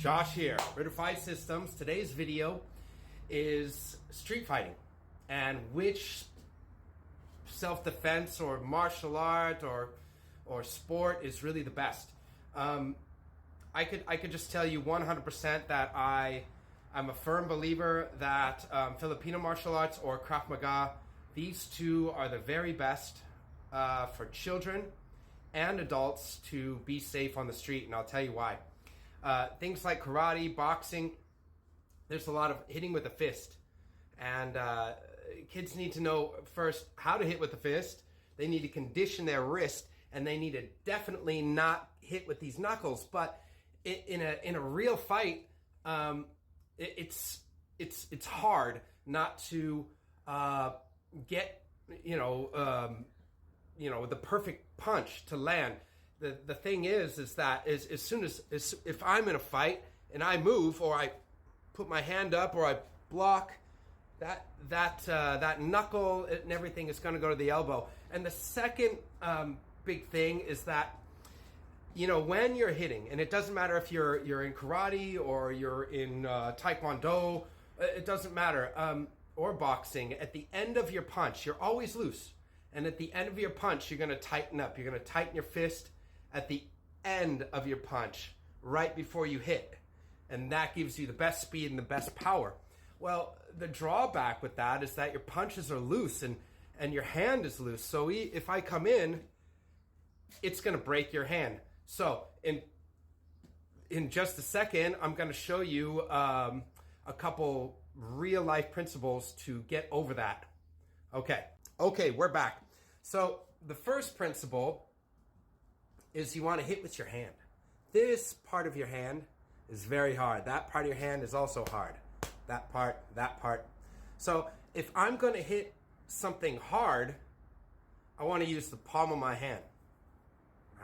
Josh here, Ritter Systems. Today's video is street fighting and which self-defense or martial art or sport is really the best. I could just tell you 100% that I'm a firm believer that Filipino martial arts or Krav Maga, these two are the very best for children and adults to be safe on the street, and I'll tell you why. Things like karate, boxing, there's a lot of hitting with a fist. And kids need to know first how to hit with the fist. They need to condition their wrist, and they need to definitely not hit with these knuckles. But in a real fight, it's hard not to get the perfect punch to land. The thing is that as soon as if I'm in a fight and I move or I put my hand up or I block, that knuckle and everything is going to go to the elbow. And the second big thing is that when you're hitting, and it doesn't matter if you're in karate or you're in taekwondo, it doesn't matter, or boxing. At the end of your punch, you're always loose. And at the end of your punch, you're going to tighten up. You're going to tighten your fist at the end of your punch, right before you hit. And that gives you the best speed and the best power. Well, the drawback with that is that your punches are loose and your hand is loose. So if I come in, it's going to break your hand. So in just a second, I'm going to show you a couple real life principles to get over that. Okay, we're back. So the first principle is you want to hit with your hand. This part of your hand is very hard. That part of your hand is also hard. That part. So if I'm going to hit something hard, I want to use the palm of my hand,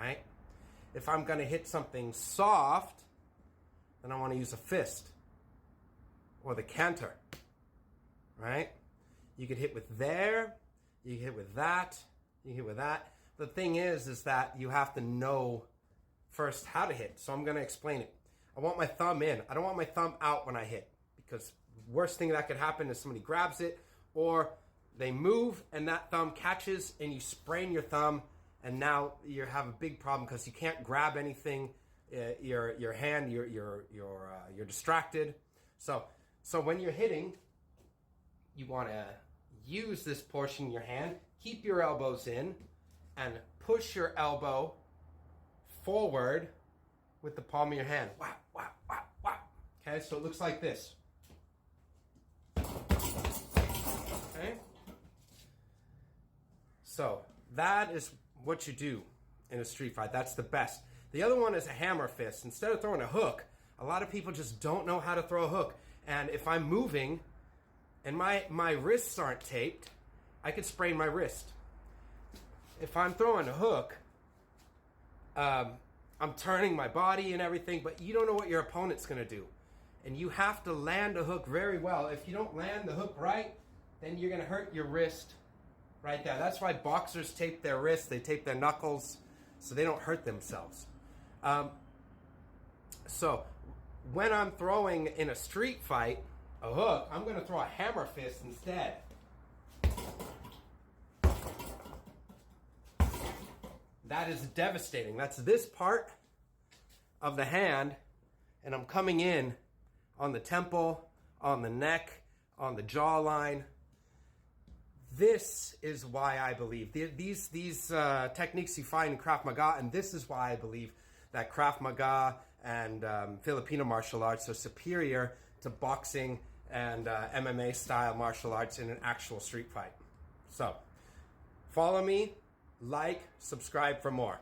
right? If I'm going to hit something soft, then I want to use a fist or the canter, right? You could hit with there, you can hit with that, you can hit with that. The thing is that you have to know first how to hit. So I'm going to explain it. I want my thumb in. I don't want my thumb out when I hit, because the worst thing that could happen is somebody grabs it or they move and that thumb catches and you sprain your thumb, and now you have a big problem because you can't grab anything. Your hand, you're distracted. So when you're hitting, you want to use this portion of your hand, keep your elbows in, and push your elbow forward with the palm of your hand. Wow, wow, wow, wow. Okay, so it looks like this. Okay? So that is what you do in a street fight. That's the best. The other one is a hammer fist. Instead of throwing a hook, a lot of people just don't know how to throw a hook. And if I'm moving and my wrists aren't taped, I could sprain my wrist. If I'm throwing a hook, I'm turning my body and everything, but you don't know what your opponent's going to do. And you have to land a hook very well. If you don't land the hook right, then you're going to hurt your wrist right there. That's why boxers tape their wrists, they tape their knuckles, so they don't hurt themselves. So when I'm throwing in a street fight a hook, I'm going to throw a hammer fist instead. That is devastating. That's this part of the hand, and I'm coming in on the temple, on the neck, on the jawline. This is why I believe these techniques you find in Krav Maga, and this is why I believe that Krav Maga and Filipino martial arts are superior to boxing and MMA style martial arts in an actual street fight. So follow me, like, subscribe for more.